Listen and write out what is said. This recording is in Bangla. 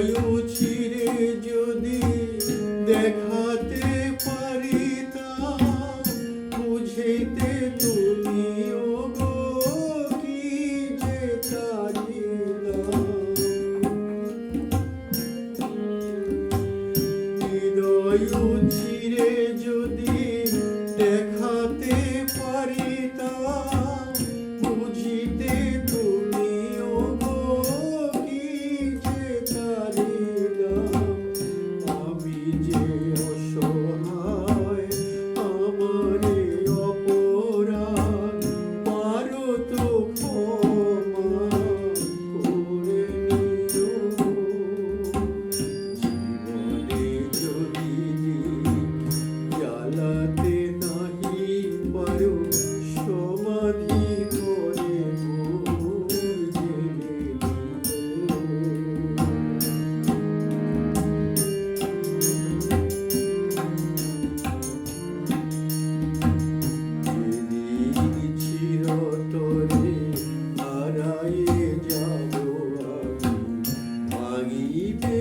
হৃদয় চিরে যদি দেখাতে পারিতাম বুঝিতে তুমিও গো কি যে কাঁদিলাম। হৃদয় চিরে যদি দেখাতে পারিতাম বুঝিতে তুমিও গো কি যে কাঁদিলাম। আমি যে অসহায় আমারে অপরাধ পারো তো ক্ষমা করে নিও। জীবনে যদি জ্বালাতে নাহি পারো সমাধি করে মোর জেলে দিও। যেদিন চিরতরে হারায়ে যাব আমি ভাঙিবে